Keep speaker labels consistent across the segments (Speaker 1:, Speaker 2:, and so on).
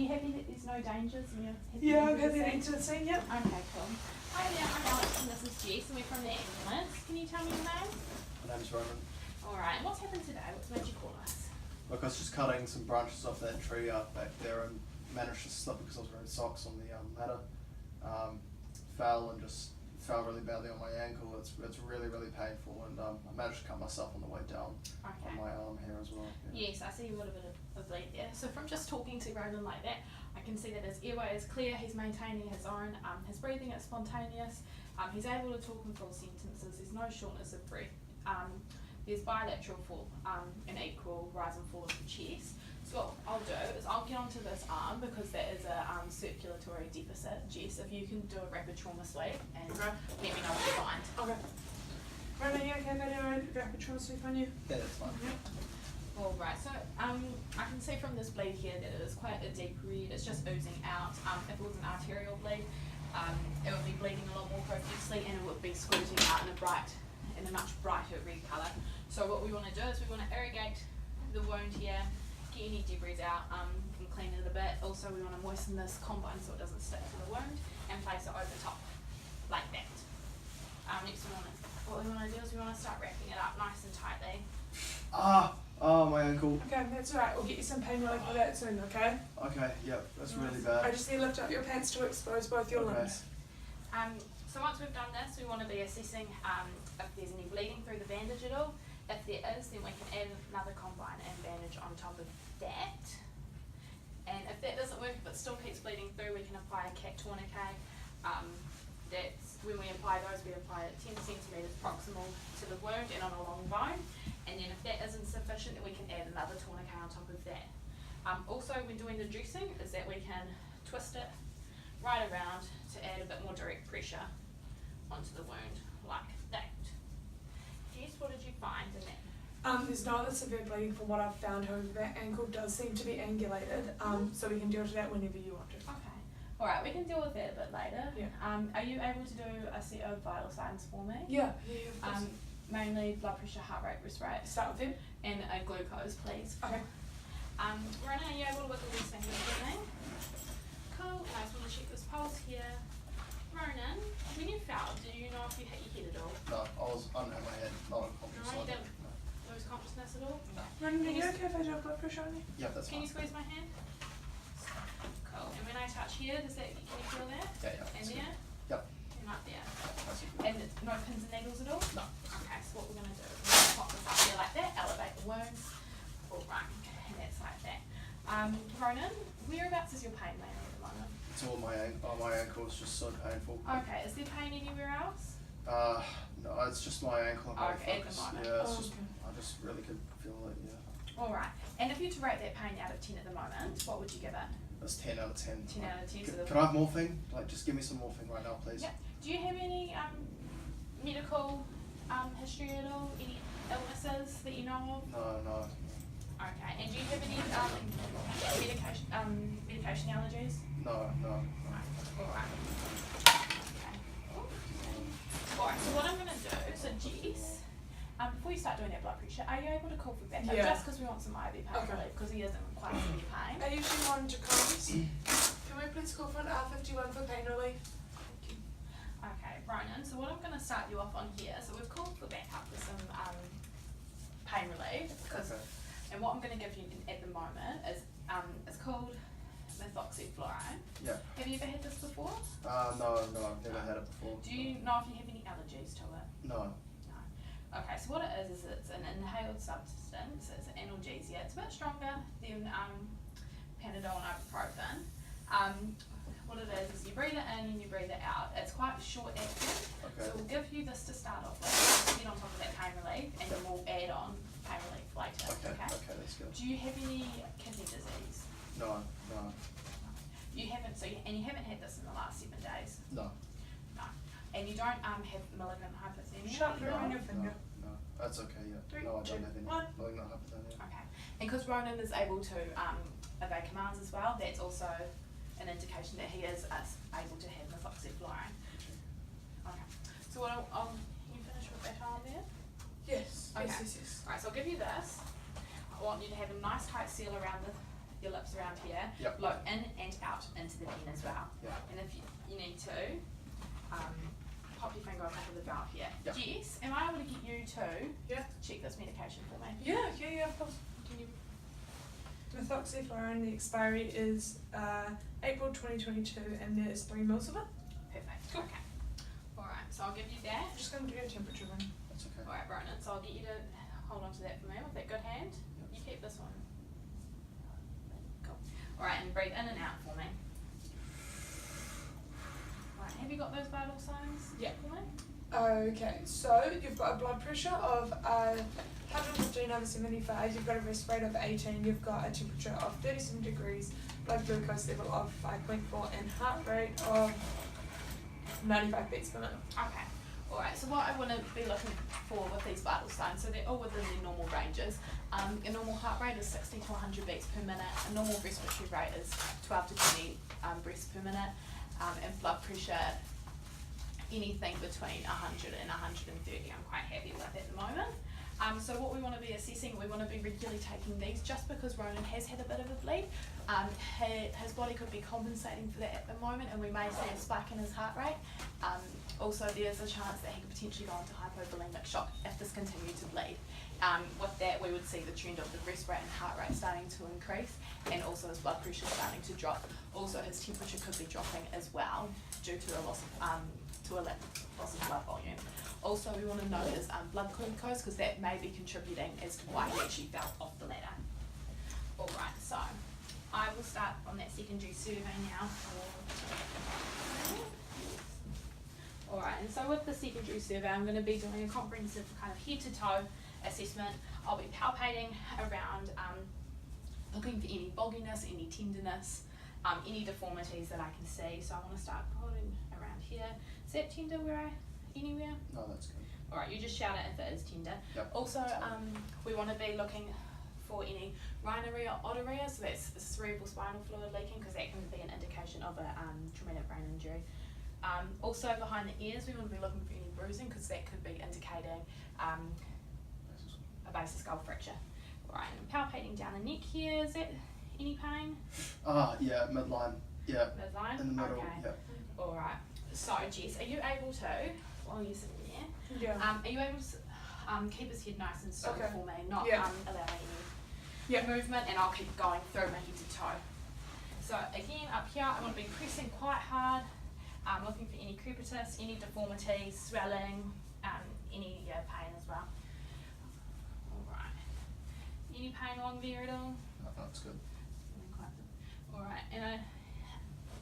Speaker 1: you happy that there's no dangers and you're happy?
Speaker 2: Yeah, I'm happy to enter the scene, yep.
Speaker 1: Okay, cool. Hi there, I'm Alex and this is Jess and we're from the ambulance. Can you tell me your name?
Speaker 3: My name's Roman.
Speaker 1: Alright, and what's happened today? What's made you call us?
Speaker 3: Look, I was just cutting some branches off that tree back there and managed to slip because I was wearing socks on the ladder. Fell and just fell really badly on my ankle. It's really, really painful, and I managed to cut myself on the way down on my arm here as well. Yeah.
Speaker 1: Yes, I see you've got a bit of bleed there. So from just talking to Roman like that, I can see that his airway is clear, he's maintaining his own, his breathing is spontaneous, he's able to talk in full sentences, there's no shortness of breath, there's bilateral fall, an equal rise and fall of the chest. So what I'll do is I'll get onto this arm because that is a circulatory deficit. Jess, if you can do a rapid trauma sweep and let me know what you find.
Speaker 2: Okay. Roman, are you okay if I do a rapid trauma sweep on you?
Speaker 3: Yeah, that's fine.
Speaker 2: Yep.
Speaker 1: Alright, so I can see from this bleed here that it is quite a deep red, it's just oozing out. If it was an arterial bleed, it would be bleeding a lot more profusely and it would be squirting out in a much brighter red colour. So what we want to do is we want to irrigate the wound here, get any debris out, and clean it a bit. Also we want to moisten this combine so it doesn't stick to the wound and place it over top, like that. Next what we want to do is we want to start wrapping it up nice and tightly.
Speaker 3: Oh, my ankle.
Speaker 2: Okay, that's alright. We'll get you some pain relief for that soon, okay?
Speaker 3: Okay, yep, that's really bad.
Speaker 2: I just need to lift up your pants to expose both your limbs.
Speaker 1: So once we've done this, we want to be assessing if there's any bleeding through the bandage at all. If there is, then we can add another combine and bandage on top of that. And if that doesn't work, if it still keeps bleeding through, we can apply a cat tourniquet. That's when we apply those, we apply it 10 centimetres proximal to the wound and on a long bone. And then if that isn't sufficient, then we can add another tourniquet on top of that. Also, when doing the dressing, is that we can twist it right around to add a bit more direct pressure onto the wound, like that. Jess, what did you find in that?
Speaker 2: There's no other severe bleeding from what I've found, however that ankle does seem to be angulated, so we can deal with that whenever you want to.
Speaker 1: Okay. Alright, we can deal with that a bit later.
Speaker 2: Yeah.
Speaker 1: Are you able to do a set of vital signs for me?
Speaker 2: Yeah, of course.
Speaker 1: Mainly blood pressure, heart rate, wrist rate.
Speaker 2: Start with them.
Speaker 1: And a glucose, please.
Speaker 2: Okay.
Speaker 1: Rona, are you able to wiggle these fingers for me? Cool. I just want to check this pulse here. Ronan, when you fell, do you know if you hit your head at all?
Speaker 3: No, I didn't have my head, not unconscious.
Speaker 1: No, you didn't lose consciousness at all?
Speaker 3: No.
Speaker 2: Ronan, are you okay if I do a blood pressure on you?
Speaker 3: Yeah, that's
Speaker 1: Can
Speaker 3: fine.
Speaker 1: you squeeze my hand? Cool. And when I touch here, can you feel that?
Speaker 3: Yeah.
Speaker 1: And
Speaker 3: that's
Speaker 1: there?
Speaker 3: good. Yep.
Speaker 1: And right there.
Speaker 3: That's good.
Speaker 1: And no pins and needles at all?
Speaker 3: No.
Speaker 1: Okay, so what we're going to do is we're going to pop this up here like that, elevate the wound, all right, and that's like that. Ronan, whereabouts is your pain mainly at the moment?
Speaker 3: It's all my ankle. My ankle is just so painful.
Speaker 1: Okay, is there pain anywhere else?
Speaker 3: No, it's just my ankle.
Speaker 1: Okay, at the moment.
Speaker 3: Yeah, it's just,
Speaker 2: okay.
Speaker 3: I just really could feel it, yeah.
Speaker 1: Alright, and if you were to rate that pain out of 10 at the moment, what would you give it?
Speaker 3: That's 10 out of 10.
Speaker 1: 10 out of 10. So
Speaker 3: Can I have morphine? Like, just give me some morphine right now, please.
Speaker 1: Yep. Do you have any medical history at all? Any illnesses that you know of?
Speaker 3: No.
Speaker 1: Okay, and do you have any medication allergies?
Speaker 3: No.
Speaker 1: Alright. Okay. Alright, so what I'm going to do, so Jess, before you start doing that blood pressure, are you able to call for backup?
Speaker 2: Yeah.
Speaker 1: Just because we want some IV pain
Speaker 2: Okay.
Speaker 1: relief, because he isn't quite severe pain.
Speaker 2: I usually monitor codes. Can we please call for an R51 for pain relief? Thank you.
Speaker 1: Okay, Ronan, so what I'm going to start you off on here, so we've called for backup for some pain relief, because,
Speaker 3: Okay.
Speaker 1: and what I'm going to give you at the moment is, it's called methoxyfluoride.
Speaker 3: Yeah.
Speaker 1: Have you ever had this before?
Speaker 3: No, I've never had it before.
Speaker 1: Do you know if you have any allergies to it?
Speaker 3: No.
Speaker 1: Okay, so what it is it's an inhaled substance, it's an analgesia. It's a bit stronger than Panadol and ibuprofen. What it is you breathe it in and you breathe it out. It's quite short acting,
Speaker 3: Okay.
Speaker 1: so we'll give you this to start off with, get on top of that pain relief, and then we'll add on pain relief later.
Speaker 3: Okay, that's good.
Speaker 1: Do you have any kidney disease?
Speaker 3: No.
Speaker 1: You haven't, and you haven't had this in the last 7 days?
Speaker 3: No.
Speaker 1: No. And you don't have malignant hypothermia?
Speaker 2: Shut her on your finger.
Speaker 3: No. That's okay, yeah.
Speaker 2: 3,
Speaker 3: No, I
Speaker 2: 2,
Speaker 3: don't have any
Speaker 2: 1.
Speaker 3: malignant hypothermia.
Speaker 1: Okay. And because Ronan is able to obey commands as well, that's also an indication that he is able to have methoxyfluoride. Okay. So what I'll can you finish with that arm there?
Speaker 2: Yes.
Speaker 1: Okay.
Speaker 2: Yes.
Speaker 1: Alright, so I'll give you this. I want you to have a nice tight seal around your lips around around here,
Speaker 3: Yep.
Speaker 1: blow in and out into the pen as well.
Speaker 3: Yep.
Speaker 1: And if you need to, pop your finger on top of the valve here.
Speaker 3: Yep.
Speaker 1: Jess, am I able to get you to
Speaker 2: Yeah.
Speaker 1: check this medication for me?
Speaker 2: Yeah, of course. Methoxyflurane, the expiry is April 2022, and there's 3 mils of it.
Speaker 1: Perfect.
Speaker 2: Cool.
Speaker 1: Okay. Alright, so I'll give you that.
Speaker 2: I'm just going to do a temperature run.
Speaker 3: That's okay.
Speaker 1: Alright, Ronan, so I'll get you to hold on to that for me with that good hand.
Speaker 3: Yep.
Speaker 1: You keep this one. Cool. Alright, and breathe in and out for me. Alright, have you got those vital signs?
Speaker 2: Yeah.
Speaker 1: For me?
Speaker 2: Okay, so you've got a blood pressure of 115/75, you've got a rest rate of 18, you've got a temperature of 37 degrees, blood glucose level of 5.4, and heart rate of 95 beats per minute.
Speaker 1: Okay. Alright, so what I want to be looking for with these vital signs, so they're all within their normal ranges. A normal heart rate is 60 to 100 beats per minute, a normal respiratory rate is 12 to 20 breaths per minute, and blood pressure anything between 100 and 130 I'm quite happy with at the moment. So what we want to be assessing, we want to be regularly taking these just because Ronan has had a bit of a bleed. His body could be compensating for that at the moment, and we may see a spike in his heart rate. Also there's a chance that he could potentially go into hypovolemic shock if this continued to bleed. With that we would see the trend of the rest rate and heart rate starting to increase, and also his blood pressure starting to drop. Also his temperature could be dropping as well due to a loss of loss of blood volume. Also we want to know his blood glucose, because that may be contributing as to why he actually fell off the ladder. Alright, so I will start on that secondary survey now. Alright, and so with the secondary survey I'm going to be doing a comprehensive kind of head to toe assessment. I'll be palpating around, looking for any bogginess, any tenderness, any deformities that I can see. So I want to start pulling around here. Is that tender anywhere?
Speaker 3: No, that's good.
Speaker 1: Alright, you just shout it if it is tender.
Speaker 3: Yep.
Speaker 1: Also, we want to be looking for any rhinorrhea or otorrhea, so that's cerebral spinal fluid leaking, because that can be an indication of a traumatic brain injury. Also behind the ears, we want to be looking for any bruising, because that could be indicating a basic skull fracture. Alright, and palpating down the neck here, is that any pain?
Speaker 3: Yeah, midline. Yeah.
Speaker 1: Midline?
Speaker 3: In the middle.
Speaker 1: Okay.
Speaker 3: Yeah.
Speaker 1: Alright, so Jess, are you able to, while you're sitting there,
Speaker 2: Yeah.
Speaker 1: are you able to keep his head nice and still
Speaker 2: Okay.
Speaker 1: for me, not
Speaker 2: Yeah.
Speaker 1: allowing
Speaker 2: Yeah.
Speaker 1: any movement, and I'll keep going through my head to toe. So again, up here, I want to be pressing quite hard, looking for any crepitus, any deformities, swelling, any pain as well. Alright. Any pain along there at all?
Speaker 3: No, that's good.
Speaker 1: Alright, and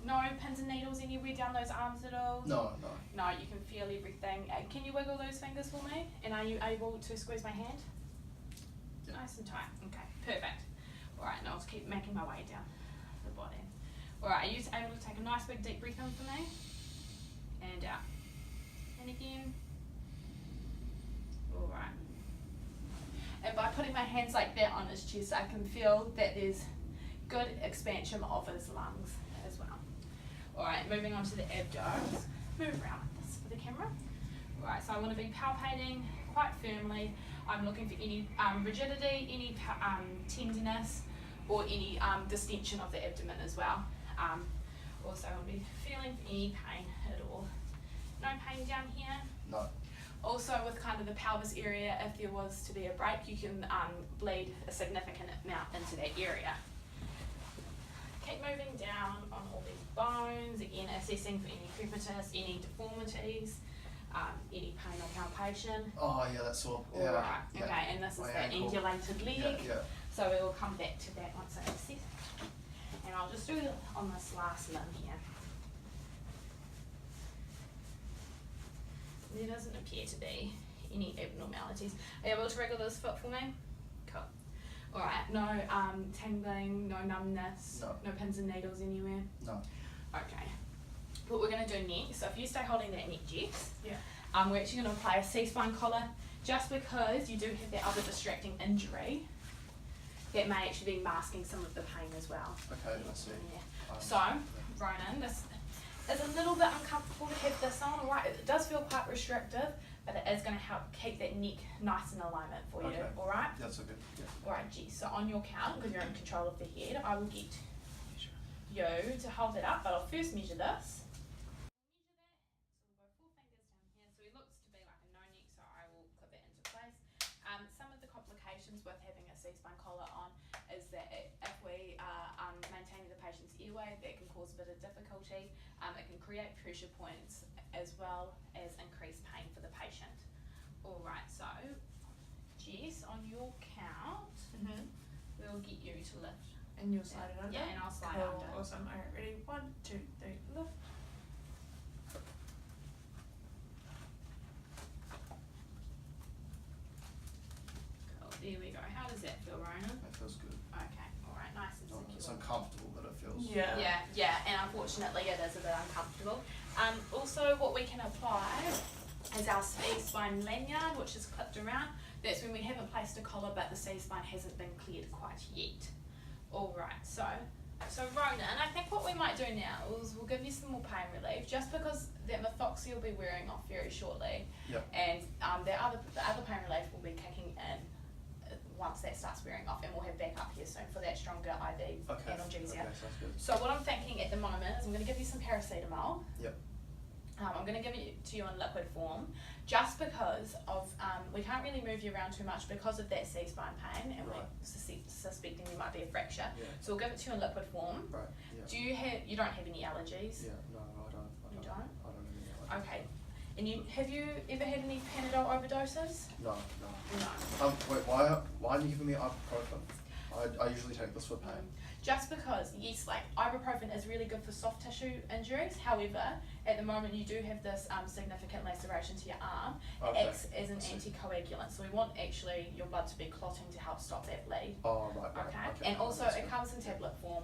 Speaker 1: no pins and needles anywhere down those arms at all?
Speaker 3: No.
Speaker 1: No, you can feel everything. Can you wiggle those fingers for me? And are you able to squeeze my hand?
Speaker 3: Yeah.
Speaker 1: Nice and tight. Okay, perfect. Alright, now I'll just keep making my way down the body. Alright, are you able to take a nice big deep breath in for me? And out. And again. Alright. And by putting my hands like that on his chest, I can feel that there's good expansion of his lungs as well. Alright, moving on to the abdos. Move around like this for the camera. Alright, so I want to be palpating quite firmly. I'm looking for any rigidity, any tenderness, or any distension of the abdomen as well. Also, I'll be feeling any pain at all. No pain down here.
Speaker 3: No.
Speaker 1: Also, with kind of the pelvis area, if there was to be a break, you can bleed a significant amount into that area. Keep moving down on all these bones, again assessing for any crepitus, any deformities, any pain or palpation.
Speaker 3: Oh yeah, that's all. Yeah.
Speaker 1: Alright,
Speaker 3: Yeah.
Speaker 1: okay, and this is
Speaker 3: My
Speaker 1: the
Speaker 3: ankle.
Speaker 1: angulated leg.
Speaker 3: Yeah.
Speaker 1: So we will come back to that once I assess. And I'll just do it on this last limb here. There doesn't appear to be any abnormalities. Are you able to wriggle this foot for me? Cool. Alright, no tingling, no numbness,
Speaker 3: No.
Speaker 1: pins and needles anywhere?
Speaker 3: No.
Speaker 1: Okay. What we're going to do next, so if you stay holding that neck, Jess,
Speaker 2: Yeah.
Speaker 1: we're actually going to apply a C-spine collar, just because you do have that other distracting injury that may actually be masking some of the pain as well.
Speaker 3: Okay, I see.
Speaker 1: Yeah. So, Ronan, this is a little bit uncomfortable to have this on, alright? It does feel quite restrictive, but it is going to help keep that neck nice in alignment for you,
Speaker 3: Okay.
Speaker 1: alright?
Speaker 3: That's okay. Yeah.
Speaker 1: Alright, Jess, so on your count, because you're in control of the head, I will get you to hold it up, but I'll first measure this. Measure that. So we'll go 4 fingers down here. So he looks to be like a no neck, so I will clip it into place. Some of the complications with having a C-spine collar on is that if we are maintaining the patient's airway, that can cause a bit of difficulty. It can create pressure points as well as increase pain for the patient. Alright, so Jess, on your count, we'll get you to lift.
Speaker 2: And you'll slide it under?
Speaker 1: Yeah, and I'll slide
Speaker 2: cool.
Speaker 1: under.
Speaker 2: Awesome. Alright, ready? 1, 2, 3, lift.
Speaker 1: Cool, there we go. How does that feel, Ronan?
Speaker 3: That feels good.
Speaker 1: Okay, alright, nice and
Speaker 3: Oh,
Speaker 1: secure.
Speaker 3: it's uncomfortable, but it feels.
Speaker 1: Yeah, and unfortunately it is a bit uncomfortable. Also what we can apply is our C-spine lanyard, which is clipped around. That's when we haven't placed a collar, but the C-spine hasn't been cleared quite yet. Alright, so Ronan, I think what we might do now is we'll give you some more pain relief, just because that methoxy will be wearing off very shortly.
Speaker 3: Yep.
Speaker 1: And the other pain relief will be kicking in once that starts wearing off, and we'll have backup here soon for that stronger IV analgesia.
Speaker 3: Okay, sounds good.
Speaker 1: So what I'm thinking at the moment is I'm going to give you some paracetamol.
Speaker 3: Yep.
Speaker 1: I'm going to give it to you in liquid form, just because of we can't really move you around too much because of that C-spine pain, and
Speaker 3: Right.
Speaker 1: we're suspecting there might be a fracture.
Speaker 3: Yeah.
Speaker 1: So we'll give it to you in liquid form.
Speaker 3: Right. Yeah.
Speaker 1: You don't have any allergies?
Speaker 3: Yeah. No, I don't.
Speaker 1: You don't?
Speaker 3: I don't have any allergies.
Speaker 1: Okay. And have you ever had any Panadol overdoses?
Speaker 3: No.
Speaker 1: No.
Speaker 3: Wait. Why are you giving me ibuprofen? I usually take this for pain.
Speaker 1: Just because, yes, like ibuprofen is really good for soft tissue injuries. However, at the moment you do have this significant laceration to your arm. It acts as an anticoagulant, so we want actually your blood to be clotting to help stop that bleed.
Speaker 3: Oh, right.
Speaker 1: Okay. And also it comes in tablet form,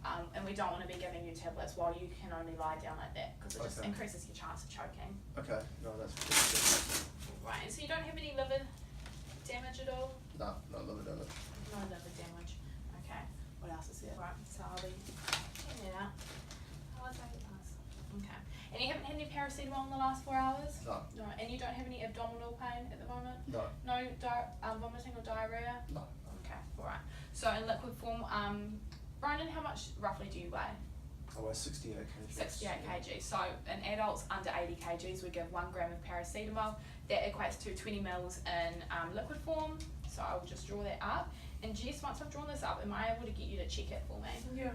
Speaker 1: and we don't want to be giving you tablets while you can only lie down like that, because it just increases your chance of choking.
Speaker 3: Okay. No, that's good.
Speaker 1: Right. So you don't have any liver damage at all?
Speaker 3: No liver damage.
Speaker 1: No liver damage. Okay. What else is there? Right, so I'll be checking it out. How was that last? Okay. And you haven't had any paracetamol in the last 4 hours?
Speaker 3: No.
Speaker 1: No. And you don't have any abdominal pain at the moment?
Speaker 3: No.
Speaker 1: No vomiting or diarrhea?
Speaker 3: No.
Speaker 1: Okay, alright. So in liquid form, Brandon, how much roughly do you weigh?
Speaker 3: I weigh 68 kg.
Speaker 1: 68 kg. So in adults under 80 kgs, we give 1 gram of paracetamol. That equates to 20 mils in liquid form. So I will just draw that up. And Jess, once I've drawn this up, am I able to get you to check it for me?
Speaker 2: Yeah.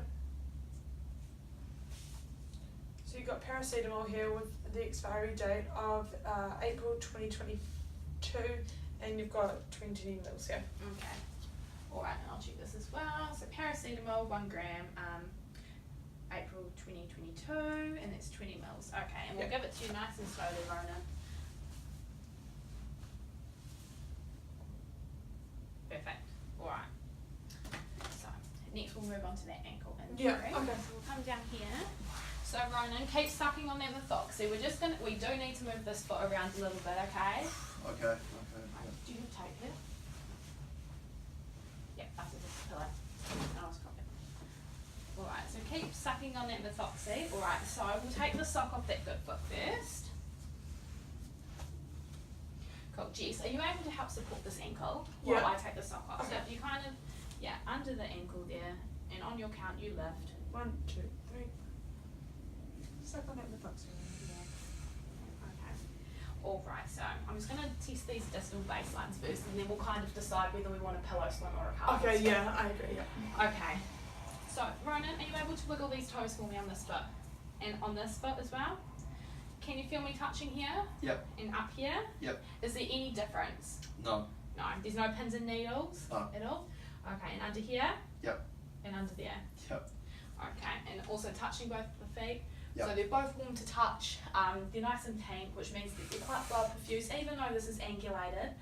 Speaker 2: So you've got paracetamol here with the expiry date of April 2022, and you've got 20 mils here.
Speaker 1: Okay. Alright, and I'll check this as well. So paracetamol, 1 gram, April 2022, and that's 20 mils. Okay, and we'll give it to you nice and slowly, Ronan. Perfect. Alright. So, next we'll move on to that ankle injury.
Speaker 2: Yeah, okay.
Speaker 1: So we'll come down here. So Ronan, keep sucking on that methoxy. We do need to move this foot around a little bit, okay?
Speaker 3: Okay.
Speaker 1: Right, do you have tape here? Yep, after this pillow. No, it's got it. Alright, so keep sucking on that methoxy. Alright, so we'll take the sock off that good foot first. Cool. Jess, are you able to help support this ankle while I take the sock off?
Speaker 2: Okay.
Speaker 1: So if you kind of, under the ankle there, and on your count you lift.
Speaker 2: 1, 2, 3. Suck on that methoxy.
Speaker 1: Okay. Alright, so I'm just going to test these distal baselines first, and then we'll kind of decide whether we want a pillow swim or a carpet
Speaker 2: Okay,
Speaker 1: swim.
Speaker 2: yeah, I agree, yeah.
Speaker 1: Okay. So, Ronan, are you able to wiggle these toes for me on this foot? And on this foot as well? Can you feel me touching here?
Speaker 3: Yep.
Speaker 1: And up here?
Speaker 3: Yep.
Speaker 1: Is there any difference?
Speaker 3: No.
Speaker 1: No, there's no pins and needles at all? Okay, and under here?
Speaker 3: Yep.
Speaker 1: And under there?
Speaker 3: Yep.
Speaker 1: Okay, and also touching both the feet?
Speaker 3: Yep.
Speaker 1: So they're both warm to touch, they're nice and pink, which means that they're quite well perfused. Even though this is angulated,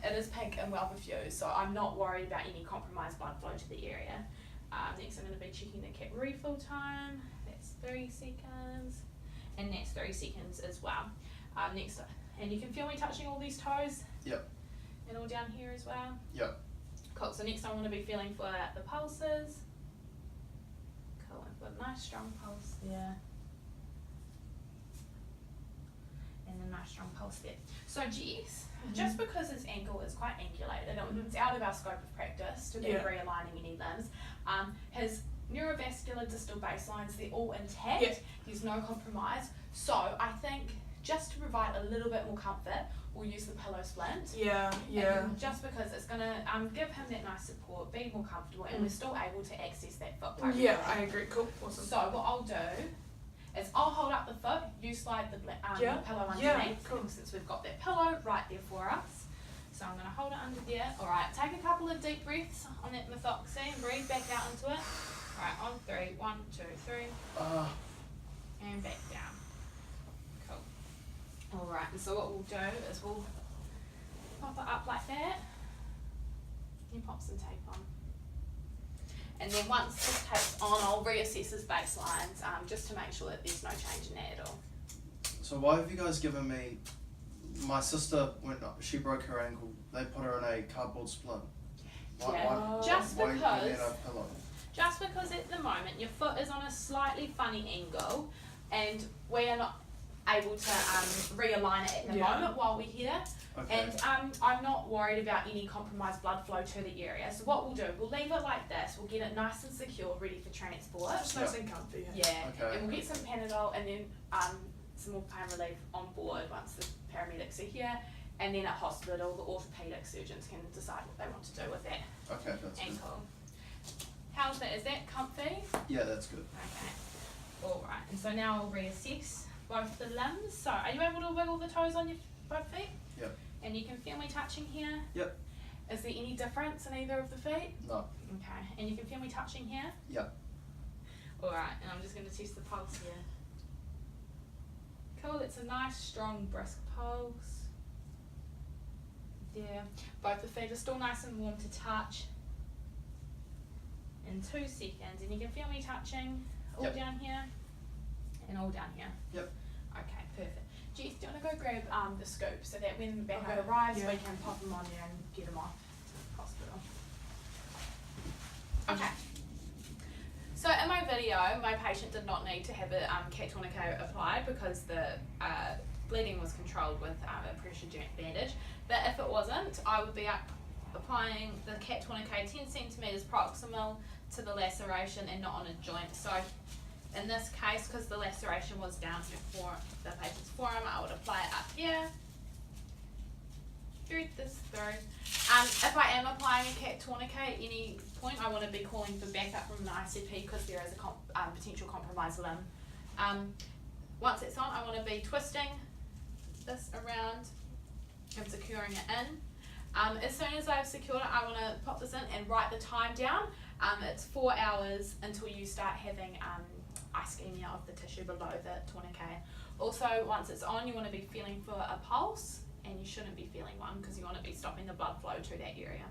Speaker 1: it is pink and well perfused, so I'm not worried about any compromised blood flow to the area. Next I'm going to be checking the cap refill time. That's 3 seconds. And that's 3 seconds as well. Next, and you can feel me touching all these toes?
Speaker 3: Yep.
Speaker 1: And all down here as well?
Speaker 3: Yep.
Speaker 1: Cool, so next I want to be feeling for the pulses. Cool, I've got a nice strong pulse there. And a nice strong pulse there. So Jess, just because his ankle is quite angulated, it's out of our scope of practice to be realigning any limbs, his neurovascular distal baselines, they're all intact.
Speaker 2: Yeah.
Speaker 1: There's no compromise. So I think just to provide a little bit more comfort, we'll use the pillow splint.
Speaker 2: Yeah.
Speaker 1: And just because it's going to give him that nice support, be more comfortable, and we're still able to access that foot quite
Speaker 2: Yeah,
Speaker 1: readily.
Speaker 2: I agree. Cool. Awesome.
Speaker 1: So what I'll do is I'll hold up the foot, you slide the
Speaker 2: Yeah.
Speaker 1: pillow
Speaker 2: Yeah,
Speaker 1: underneath,
Speaker 2: cool.
Speaker 1: since we've got that pillow right there for us. So I'm going to hold it under there. Alright, take a couple of deep breaths on that methoxy and breathe back out into it. Alright, on 3, 1, 2, 3, and back down. Cool. Alright, and so what we'll do is we'll pop it up like that. You pop some tape on. And then once this tape's on, I'll reassess his baselines, just to make sure that there's no change in that at all.
Speaker 3: So why have you guys given me? My sister, when she broke her ankle, they put her in a cardboard splint.
Speaker 1: Yeah, just
Speaker 3: why
Speaker 1: because-
Speaker 3: you need a pillow?
Speaker 1: Just because at the moment your foot is on a slightly funny angle and we are not able to realign it at the moment while we're here.
Speaker 3: Okay.
Speaker 1: And I'm not worried about any compromised blood flow to the area. So what we'll do, we'll leave it like this, we'll get it nice and secure, ready for transport.
Speaker 2: Just nice and comfy.
Speaker 1: Yeah,
Speaker 3: Okay.
Speaker 1: and we'll get some Panadol and then some more pain relief on board once the paramedics are here. And then at hospital, the orthopaedic surgeons can decide what they want to do with that
Speaker 3: Okay, that's good.
Speaker 1: ankle. How's that? Is that comfy?
Speaker 3: Yeah, that's good.
Speaker 1: Okay. Alright, and so now I'll reassess both the limbs. So are you able to wiggle the toes on your both feet?
Speaker 3: Yep.
Speaker 1: And you can feel me touching here?
Speaker 3: Yep.
Speaker 1: Is there any difference in either of the feet?
Speaker 3: No.
Speaker 1: Okay. And you can feel me touching here?
Speaker 3: Yep.
Speaker 1: Alright, and I'm just going to test the pulse here. Cool, it's a nice, strong, brisk pulse. Yeah. Both the feet are still nice and warm to touch. In 2 seconds, and you can feel me touching all
Speaker 3: Yep.
Speaker 1: down here and all down here.
Speaker 3: Yep.
Speaker 1: Okay, perfect. Jess, do you want to go grab the scoop so that when the backup
Speaker 2: Okay,
Speaker 1: arrives,
Speaker 2: yeah.
Speaker 1: we can pop them on there and get them off to the hospital. Okay. So in my video, my patient did not need to have a cat tourniquet applied because the bleeding was controlled with a pressure bandage. But if it wasn't, I would be applying the cat tourniquet 10 centimetres proximal to the laceration and not on a joint. So in this case, because the laceration was down to the patient's forearm, I would apply it up here. Through this through. If I am applying a cat tourniquet at any point, I want to be calling for backup from an ICP because there is a potential compromised limb. Once it's on, I want to be twisting this around and securing it in. As soon as I've secured it, I want to pop this in and write the time down. It's 4 hours until you start having ischemia of the tissue below the tourniquet. Also, once it's on, you want to be feeling for a pulse, and you shouldn't be feeling one because you want to be stopping the blood flow to that area.